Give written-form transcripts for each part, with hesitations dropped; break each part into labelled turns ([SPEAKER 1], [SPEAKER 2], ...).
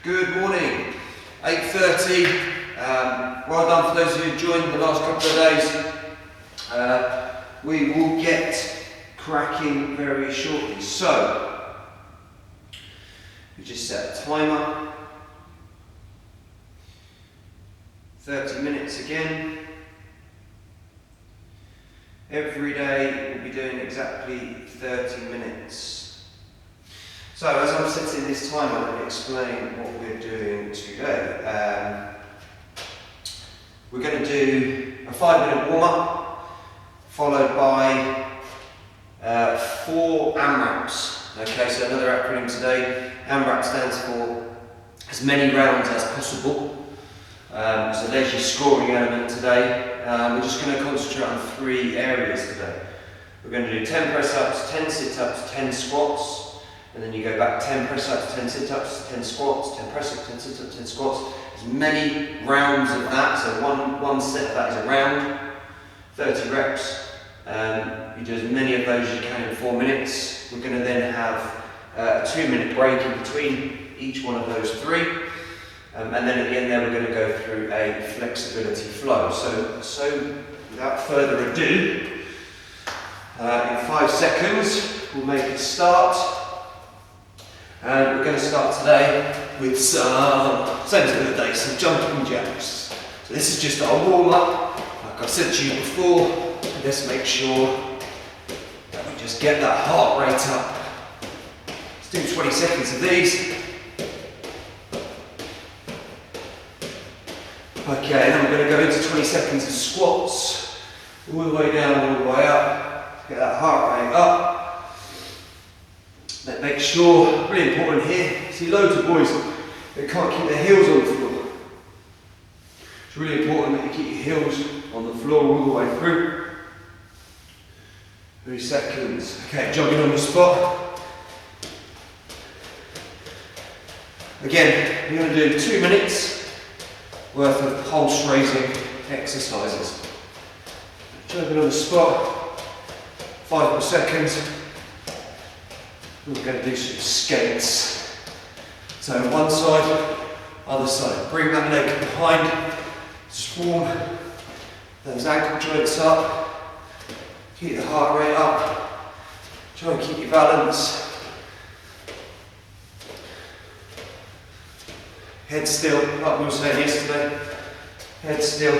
[SPEAKER 1] Good morning, 8:30. Well done for those who joined the last couple of days. We will get cracking very shortly. So, we just set a timer. 30 minutes again. Every day we'll be doing exactly 30 minutes. So as I'm setting this timer, I'm going to explain what we're doing today. We're going to do a 5-minute warm-up, followed by 4 AMRAPs. Okay, so another acronym today. AMRAP stands for as many rounds as possible. So there's your scoring element today. We're just going to concentrate on 3 areas today. We're going to do 10 press-ups, 10 sit-ups, 10 squats, and then you go back 10 press-ups, 10 sit-ups, 10 squats, 10 press-ups, 10 sit-ups, 10 squats. As many rounds of that, so one set of that is a round, 30 reps. You do as many of those as you can in 4 minutes. We're going to then have a 2-minute break in between each one of those 3. And then at the end there we're going to go through a flexibility flow. So without further ado, in 5 seconds we'll make a start. And we're going to start today with some, same as the other day, some jumping jacks. So this is just our warm up. Like I've said to you before, let's make sure that we just get that heart rate up. Let's do 20 seconds of these. Okay, then we're going to go into 20 seconds of squats, all the way down, all the way up, get that heart rate up. Then make sure, really important here, see loads of boys that can't keep their heels on the floor. It's really important that you keep your heels on the floor all the way through. 3 seconds, okay, jogging on the spot. Again, you're going to do 2 minutes worth of pulse raising exercises. Jogging on the spot, 5 more seconds. We're going to do some skates. So one side, other side. Bring that leg behind, swarm those ankle joints up, keep the heart rate up, try and keep your balance. Head still, like we were saying yesterday, head still.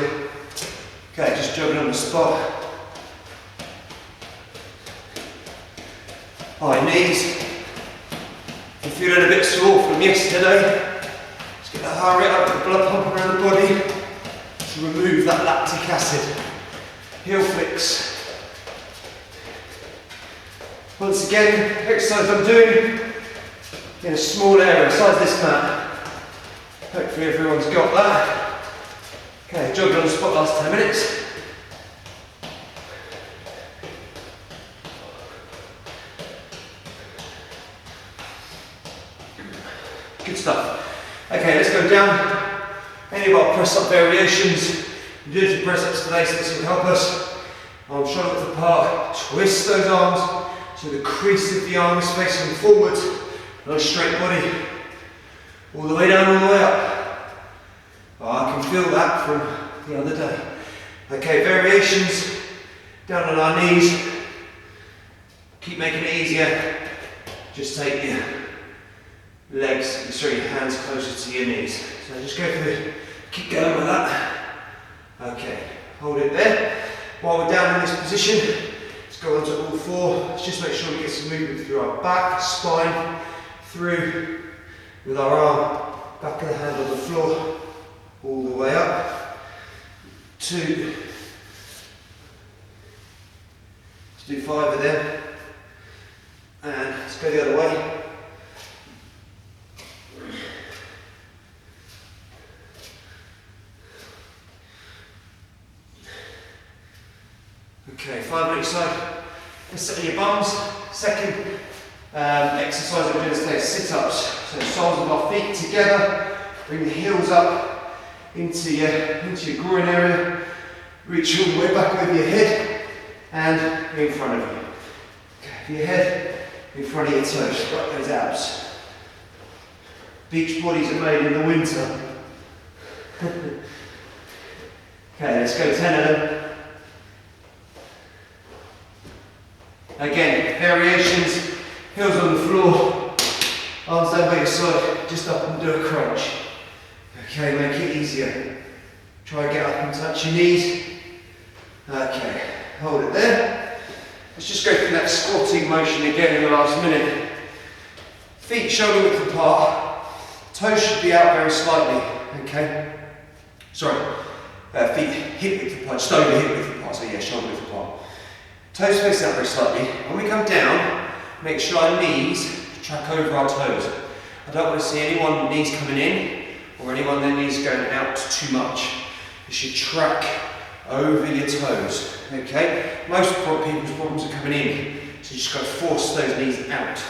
[SPEAKER 1] Okay, just jogging on the spot. High knees. If you're feeling a bit sore from yesterday, just get that heart rate up, the blood pumping around the body to remove that lactic acid. Heel flicks. Once again, exercise I'm doing in a small area, size this mat. Hopefully everyone's got that. Okay, jogging on the spot last 10 minutes. Good stuff. Okay, let's go down. Any of our press-up variations. We do some press-ups today, so this will help us. Arms shoulders apart. Twist those arms so the crease of the arm is facing forward. Nice straight body. All the way down, all the way up. Oh, I can feel that from the other day. Okay, variations. Down on our knees. Keep making it easier. Just take your legs, sorry, your hands closer to your knees. So just go through, keep going with that. Okay, hold it there. While we're down in this position, let's go onto all 4. Let's just make sure we get some movement through our back, spine, through with our arm, back of the hand on the floor, all the way up. 2. Let's do 5 of them. And let's go the other way. Okay, 5 minutes side. Let's sit on your bums. Second exercise we're doing today is sit-ups. So soles of our feet together. Bring the heels up into your groin area. Reach all the way back over your head and in front of you. Okay, your head in front of your toes. Drop those abs. Beach bodies are made in the winter. Okay, let's go 10 of them. Again, variations, heels on the floor, arms down by your side, just up and do a crunch. Okay, make it easier. Try and get up and touch your knees. Okay, hold it there. Let's just go through that squatting motion again in the last minute. Feet shoulder width apart, toes should be out very slightly, okay? Sorry, feet hip width apart, just over hip width apart, so yeah, shoulder width apart. Toes face out very slightly. When we come down, make sure our knees track over our toes. I don't want to see anyone knees coming in or anyone their knees going out too much. You should track over your toes, okay? Most people's problems are coming in, so you just got to force those knees out.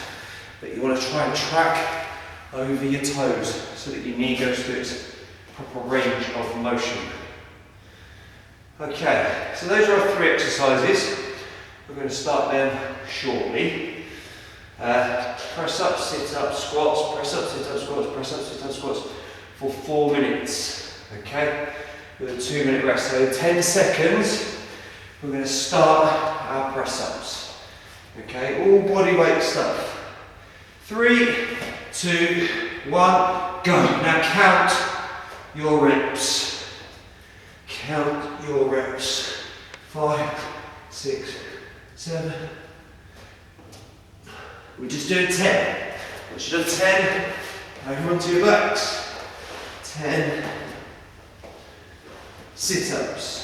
[SPEAKER 1] But you want to try and track over your toes so that your knee goes through its proper range of motion. Okay, so those are our 3 exercises. We're going to start them shortly. Press up, sit up, squats, press up, sit up, squats, press up, sit up, squats for 4 minutes, okay? With a 2-minute rest. So in 10 seconds, we're going to start our press ups, okay? All body weight stuff. 3, 2, 1, go. Now count your reps. Count your reps. 5, 6, 7. We just do 10. Once you've done 10, over onto your backs. 10 sit-ups.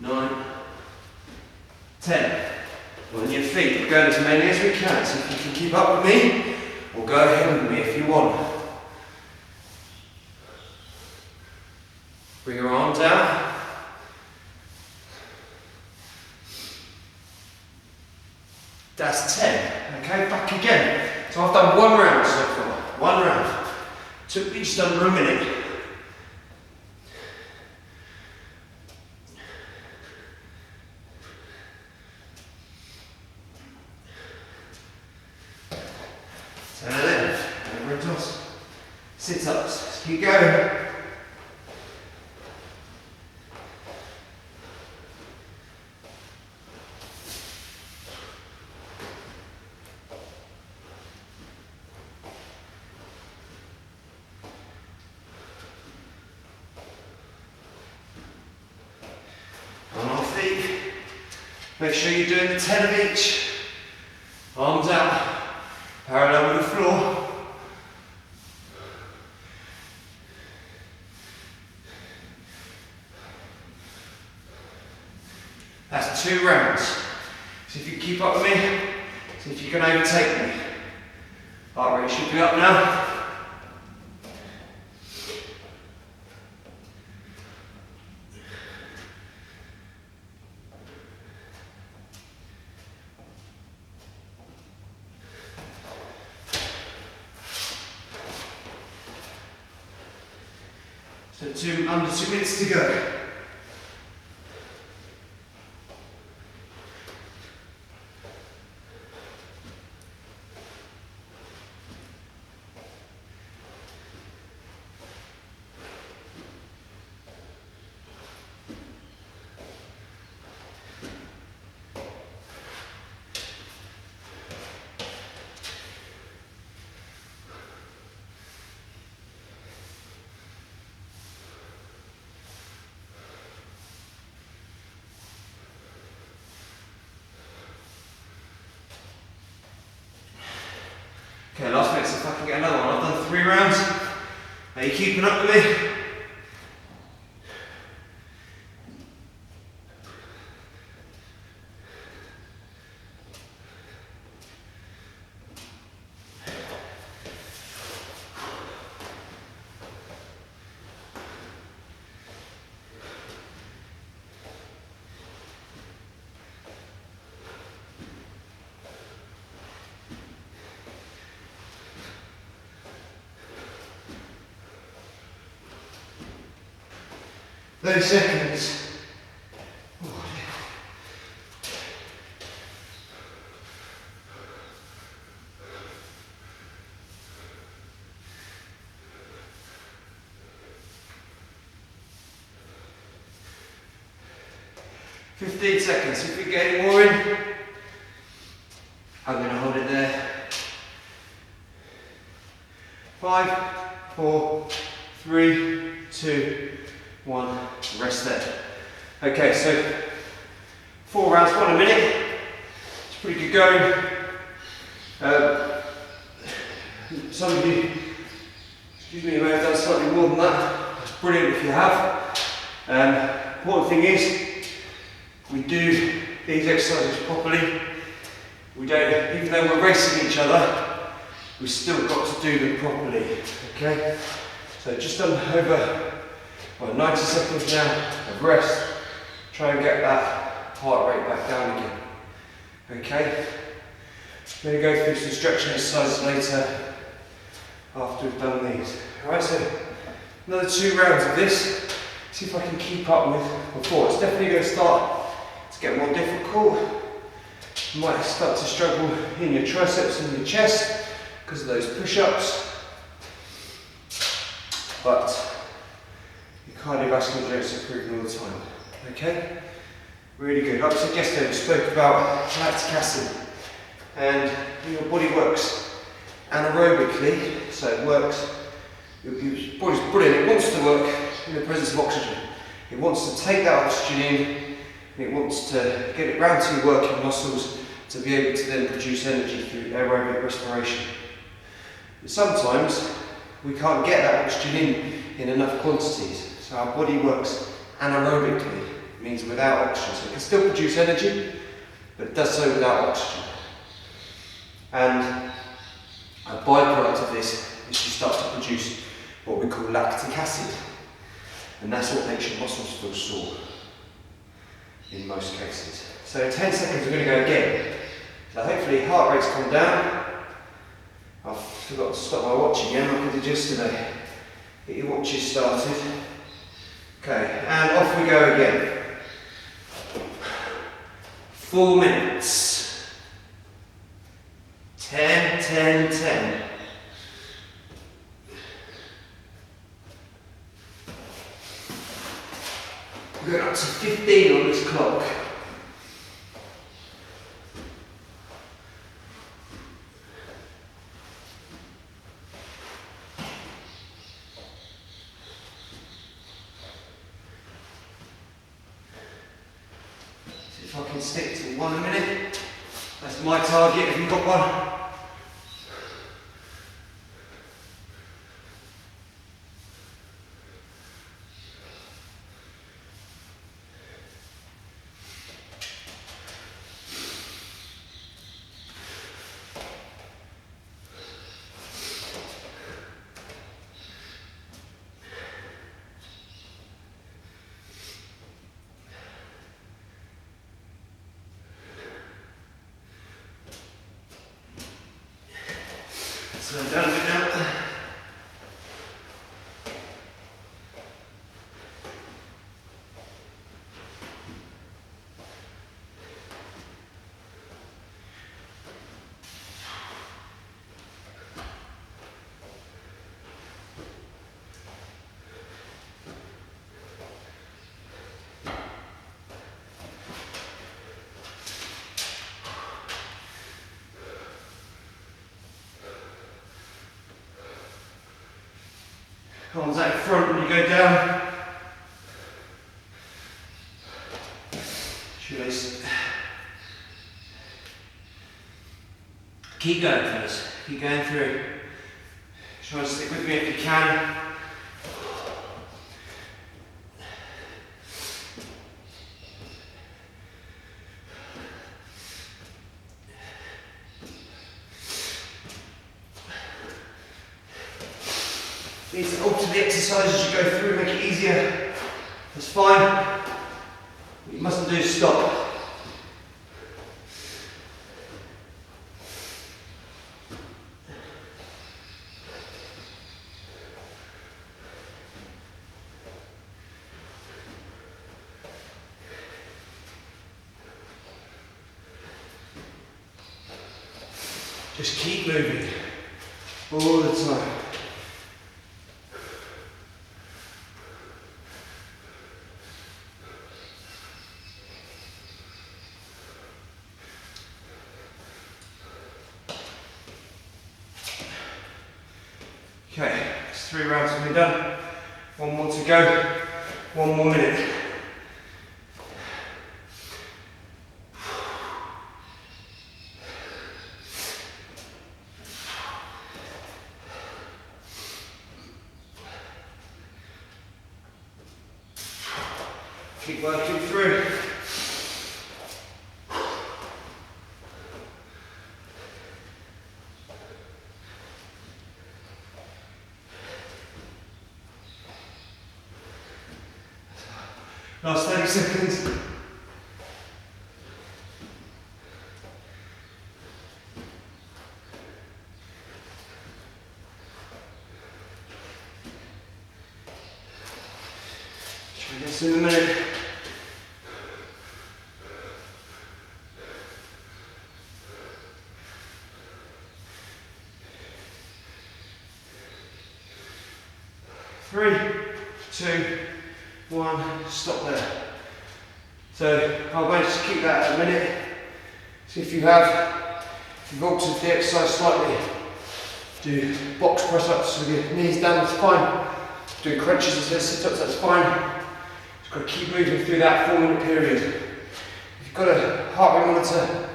[SPEAKER 1] Nine, 10. On your feet, we're going as many as we can, so if you can keep up with me, or go ahead with me if you want. Bring your arm down. That's 10. Okay, back again. So I've done 1 round so far. 1 round. Took me just under a minute. Sit-ups. Keep going. On our feet. Make sure you're doing the 10 of each. Arms out, parallel with the floor. That's 2 rounds. So if you keep up with me, see if you can overtake me. Heart rate should be up now. So under 2 minutes to go. Okay, last minute, see if I can get another one. I've done 3 rounds. Are you keeping up with me? 30 seconds. 15 seconds. If we get any more in, I'm going to hold it there. 5, 4, 3, 2, 1. Rest there. Okay, so 4 rounds, 1 a minute. It's pretty good going. Some of you, excuse me, may have done slightly more than that. That's brilliant if you have. Important thing is, we do these exercises properly. We don't, even though we're racing each other, we've still got to do them properly, okay? So just over 90 seconds now of rest. Try and get that heart rate back down again, okay? We're going to go through some stretching exercises later after we've done these. Alright, so another 2 rounds of this. See if I can keep up with before. It's definitely going to start to get more difficult. You might start to struggle in your triceps and your chest because of those push-ups, but your cardiovascular rate's improving all the time. Okay? Really good. Like I said yesterday, we spoke about lactic acid, and your body works anaerobically, so it works, your body's brilliant, it wants to work in the presence of oxygen. It wants to take that oxygen in, and it wants to get it round to your working muscles to be able to then produce energy through aerobic respiration. But sometimes we can't get that oxygen in enough quantities, so our body works anaerobically, means without oxygen. So it can still produce energy, but it does so without oxygen. And a byproduct of this is you start to produce what we call lactic acid, and that's what makes your muscles feel sore in most cases. So in 10 seconds we're going to go again. So hopefully heart rate's come down. I've forgot to stop my watch again like I did yesterday. Get your watches started. Okay, and off we go again. 4 minutes. 10, 10, 10. We're going up to 15 on this clock. See if I can stick to 1 a minute. That's my target if you've got one. So I'm done with that. Arms out in front when you go down. Shoelace. Keep going, fellas. Keep going through. Try and stick with me if you can. Need to alter the exercise as you go through, make it easier. That's fine. What you mustn't do is stop. Just keep moving all the time. Okay, it's 3 rounds to be done. 1 more to go. 1 more minute. Keep working through. Last 30 seconds. Try this in a minute. Three, two, 1, stop there. So I'll manage to keep that at a minute. So if you've altered the exercise slightly, do box press ups with your knees down, that's fine. Do crunches instead of sit ups, that's fine. Just got to keep moving through that 4-minute period. If you've got a heart rate monitor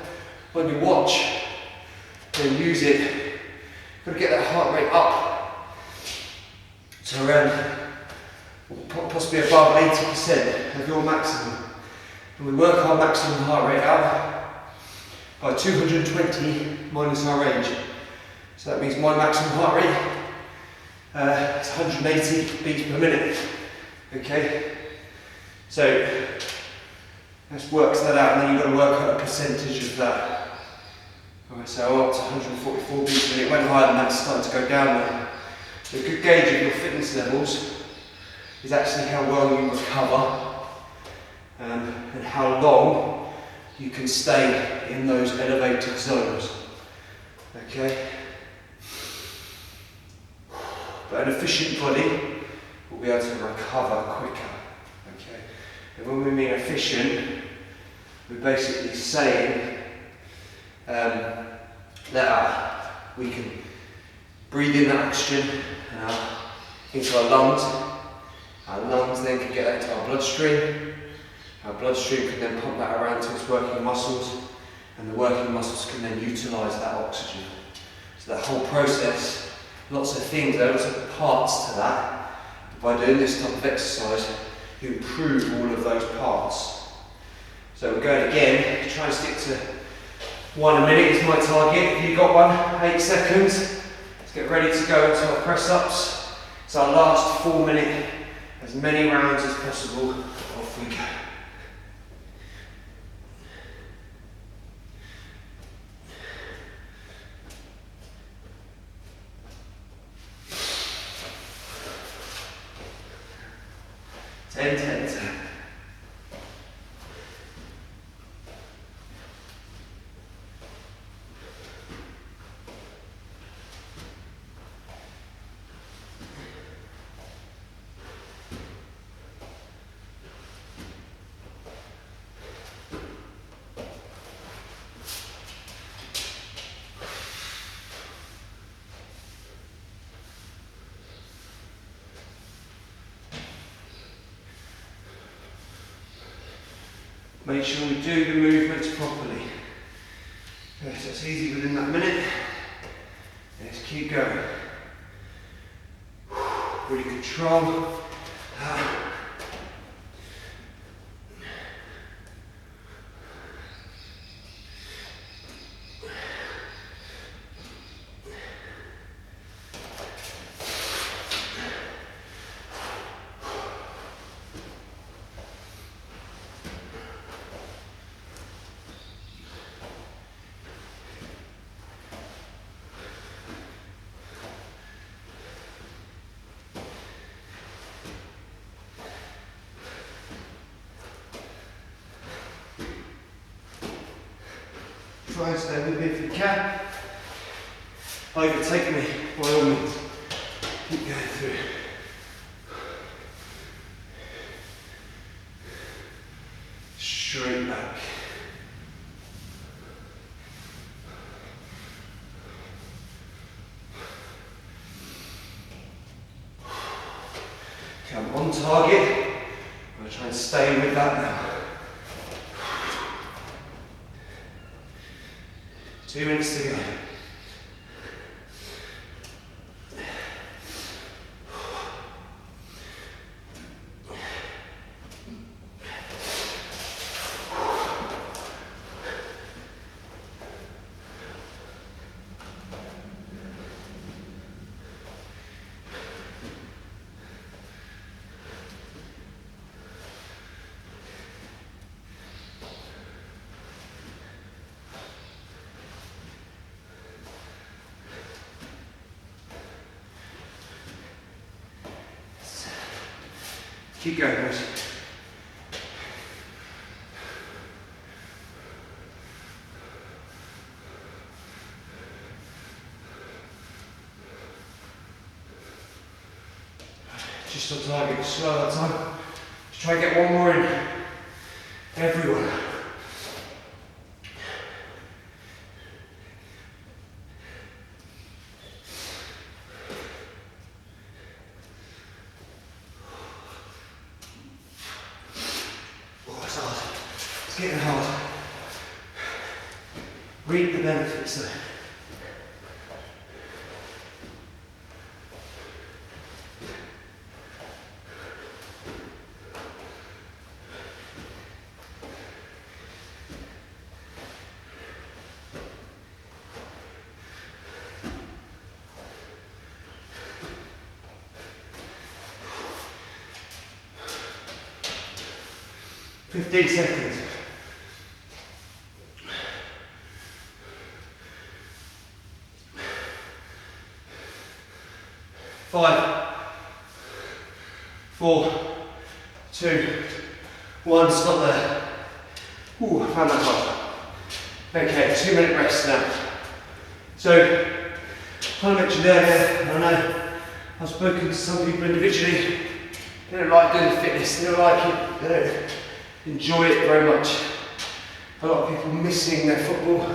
[SPEAKER 1] on your watch, then use it. You've got to get that heart rate up to around possibly above 80% of your maximum. And we work our maximum heart rate out by 220 minus our age. So that means my maximum heart rate is 180 beats per minute. Okay? So let's work that out, and then you've got to work out a percentage of that. Alright, so I'm up to 144 beats per minute. It went higher than that, it's starting to go down now. So a good gauge of your fitness levels is actually how well you recover and how long you can stay in those elevated zones. Okay? But an efficient body will be able to recover quicker. Okay? And when we mean efficient, we're basically saying that we can breathe in that oxygen into our lungs. Our lungs then can get that into our bloodstream. Our bloodstream can then pump that around to its working muscles, and the working muscles can then utilise that oxygen. So that whole process, lots of things, there are lots of parts to that. By doing this type of exercise, you improve all of those parts. So we're going again, try and stick to 1 a minute is my target. If you've got one, 8 seconds. Let's get ready to go into our press ups. It's our last 4 minute. As many rounds as possible, off we go. Ten. Make sure we do the movements properly. Okay, so it's easy within that minute. Let's keep going. Really control. Try and stay with me if you can. overtake me, by all means. Keep going through. Straight back. Okay, I'm on target. I'm going to try and stay with that now. 2 minutes to go. Keep going, boys. Just on target, slow that time. Just try and get one more in. Everyone. It's getting hard. Reap the benefits though. "15 seconds. Five, 4, 2, 1, stop there. Ooh, I found that hard. Okay, 2 minute rest now. So, kind of mentioned earlier, I know I've spoken to some people individually, they don't like doing fitness, they don't like it, they don't enjoy it very much. A lot of people missing their football,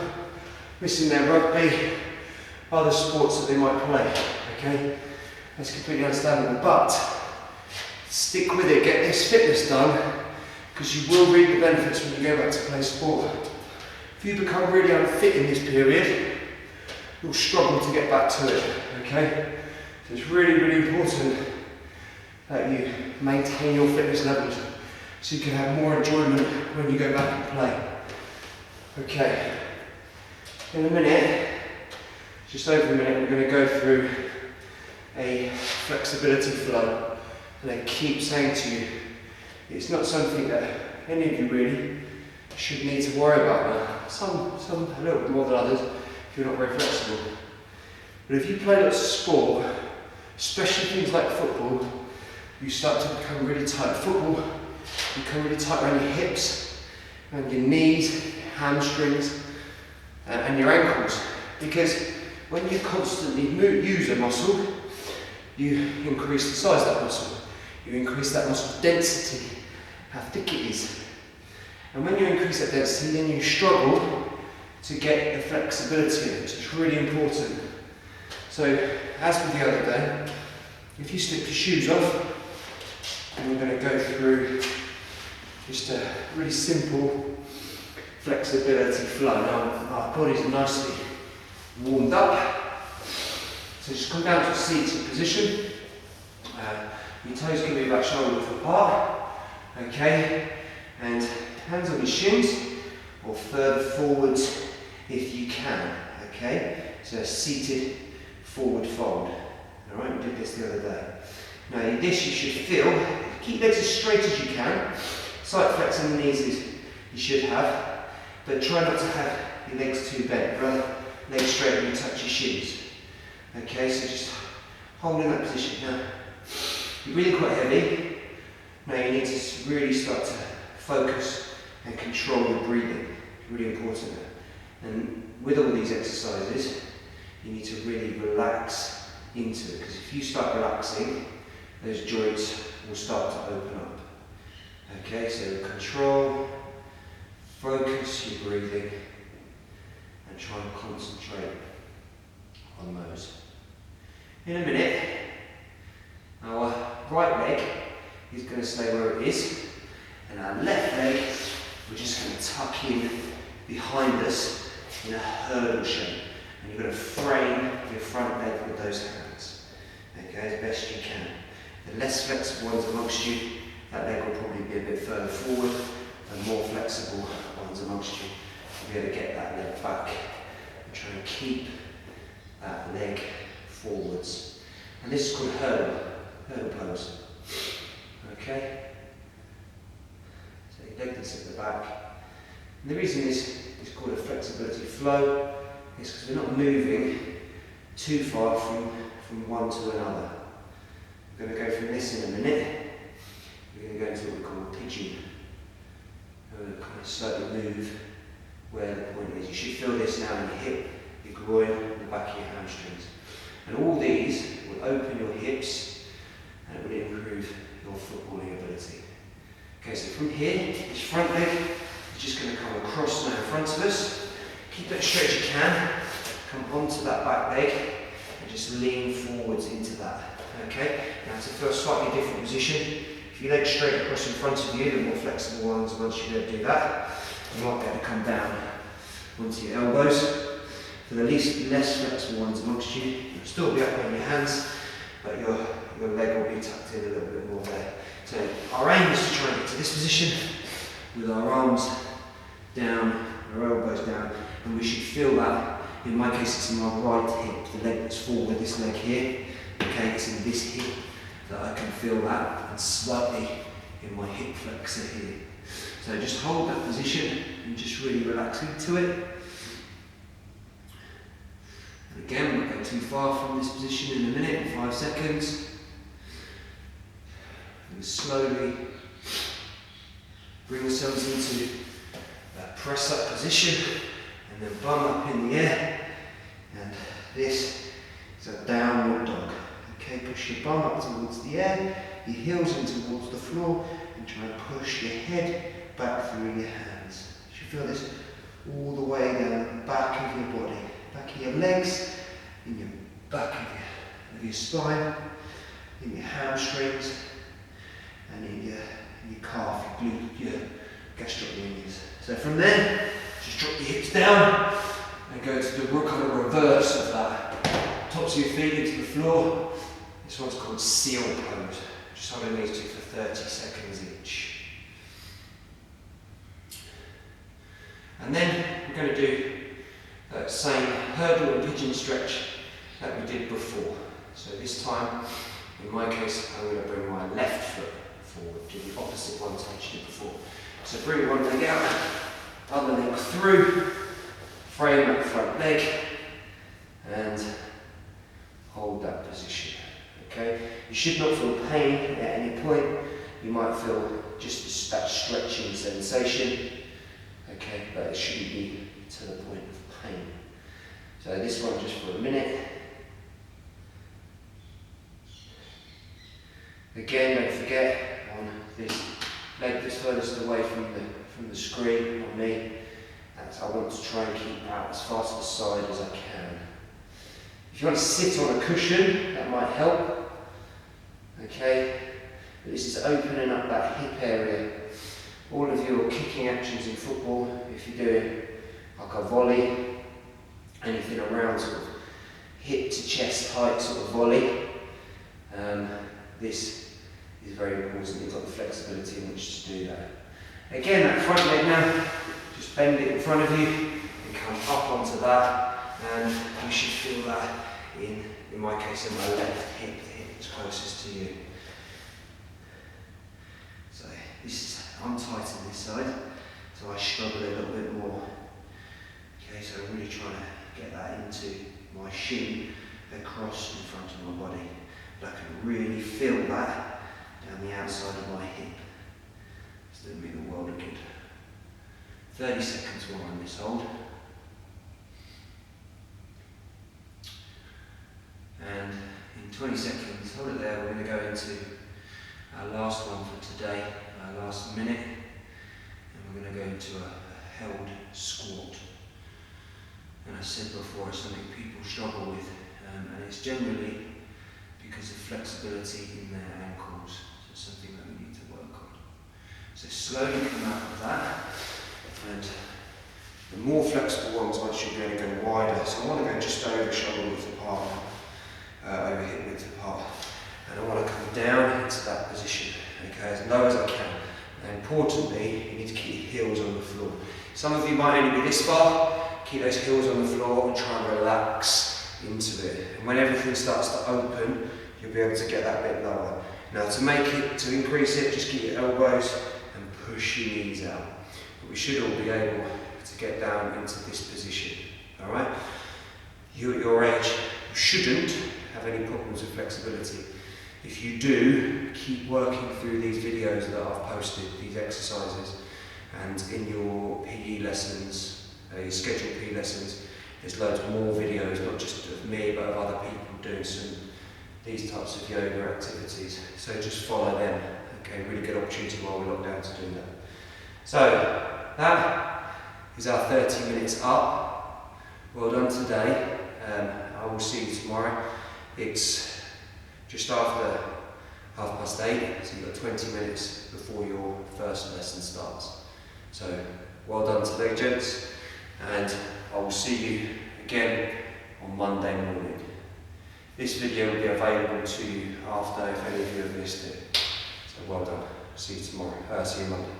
[SPEAKER 1] missing their rugby, other sports that they might play, okay? That's completely understandable, but stick with it, get this fitness done, because you will reap the benefits when you go back to play sport. If you become really unfit in this period, you'll struggle to get back to it, okay? So it's really, really important that you maintain your fitness levels so you can have more enjoyment when you go back and play. Okay, in a minute, just over a minute, we're going to go through a flexibility flow, and I keep saying to you, it's not something that any of you really should need to worry about now. Some a little bit more than others if you're not very flexible. But if you play lots of sport, especially things like football, you start to become really tight. Football, you become really tight around your hips, around your knees, hamstrings, and your ankles. Because when you constantly use a muscle, you increase the size of that muscle. You increase that muscle density, how thick it is. And when you increase that density, then you struggle to get the flexibility in it, which is really important. So, as with the other day, if you slip your shoes off, and we're going to go through just a really simple flexibility flow. Now, our bodies are nicely warmed up. So just come down to a seated position. Your toes can be about shoulder width apart. Okay, and hands on your shins or further forwards if you can. Okay, so a seated forward fold. All right, we did this the other day. Now this you should feel. Keep legs as straight as you can. Slight flex in the knees is you should have, but try not to have your legs too bent. Rather, legs straight when you touch your shins. Okay, so just hold in that position. Now, you're breathing quite heavy. Now you need to really start to focus and control your breathing. It's really important. And with all these exercises, you need to really relax into it, because if you start relaxing, those joints will start to open up. Okay, so control, focus your breathing, and try and concentrate on those. In a minute, our right leg is going to stay where it is, and our left leg, we're just going to tuck in behind us in a hurdle shape. And you're going to frame your front leg with those hands, okay, as best you can. The less flexible ones amongst you, that leg will probably be a bit further forward, and more flexible ones amongst you, you'll be able to get that leg back and try and keep that leg forwards. And this is called hurdle pose. Okay? So your leg can sit at the back. And the reason this is called a flexibility flow is because we're not moving too far from one to another. We're going to go from this in a minute. We're going to go into what we call pigeon. We're going to kind of slightly move where the point is. You should feel this now in your hip, your groin, and the back of your hamstrings. And all these will open your hips and it will improve your footballing ability. Okay, so from here, this front leg is just going to come across now in front of us. Keep that straight as you can. Come onto that back leg and just lean forwards into that. Okay, now to a slightly different position. If your leg's straight across in front of you, the more flexible ones, once you're able to do that, you might be able to come down onto your elbows. For the less flexible ones amongst you, you'll still be up on your hands, but your leg will be tucked in a little bit more there. So our aim is to try and get to this position with our arms down, our elbows down, and we should feel that. In my case, it's in my right hip, the leg that's forward, this leg here. Okay, it's in this hip that I can feel that, and slightly in my hip flexor here. So just hold that position and just really relax into it. And again, we won't go too far from this position in a minute, 5 seconds. And slowly bring ourselves into that press up position, and then bum up in the air. And this is a downward dog. Okay, push your bum up towards the air, your heels in towards the floor, and try and push your head back through your hands. You should feel this all the way down the back of your body, back of your legs, in your back of your spine, in your hamstrings, and in your calf, your gastrocnemius. So from there, just drop your hips down and go to the kind of reverse of that. Tops of your feet into the floor. This one's called seal pose. Just holding these two for 30 seconds each. And then we're going to do that same hurdle and pigeon stretch that we did before. So this time, in my case, I'm going to bring my left foot forward, do the opposite one I did before. So bring one leg out, other leg through, frame that front leg, and hold that position. Okay, you should not feel pain at any point. You might feel just that stretching sensation. Okay, but it shouldn't be to the point of pain. So this one just for a minute. Again, don't forget on this leg that's furthest away from the screen on me, I want to try and keep out as far to the side as I can. If you want to sit on a cushion, that might help. Okay, but this is opening up that hip area. All of your kicking actions in football, if you're doing like a volley, anything around sort of hip to chest height sort of volley, this is very important. You've got the flexibility in which to do that. Again, that front leg now, just bend it in front of you and come up onto that, and you should feel that in my case, in my left hip, the hip that's closest to you. So I'm tight on this side, so I struggle a little bit more. Okay, so I'm really trying to get that into my shin across in front of my body. But I can really feel that down the outside of my hip. It's doing me the world of good. 30 seconds more on this hold. 20 seconds, hold it there. We're going to go into our last one for today, our last minute, and we're going to go into a held squat. And I said before, it's something people struggle with, and it's generally because of flexibility in their ankles. So it's something that we need to work on. So slowly come out of that, and the more flexible ones I should be able to go wider. So I want to go just over shoulder width apart, over hip width apart, and I want to come down into that position, okay, as low as I can. And importantly, you need to keep your heels on the floor. Some of you might only be this far. Keep those heels on the floor and try and relax into it. And when everything starts to open, you'll be able to get that bit lower. Now to increase it, just keep your elbows and push your knees out. But we should all be able to get down into this position, all right? You at your age, you shouldn't have any problems with flexibility. If you do, keep working through these videos that I've posted, these exercises, and in your PE lessons, your scheduled PE lessons, there's loads more videos, not just of me, but of other people doing these types of yoga activities. So just follow them. Okay, really good opportunity while we're locked down to do that. So that is our 30 minutes up. Well done today. I will see you tomorrow. It's just after 8:30, so you've got 20 minutes before your first lesson starts. So well done today, gents. And I will see you again on Monday morning. This video will be available to you after if any of you have missed it. So well done. See you tomorrow. See you Monday.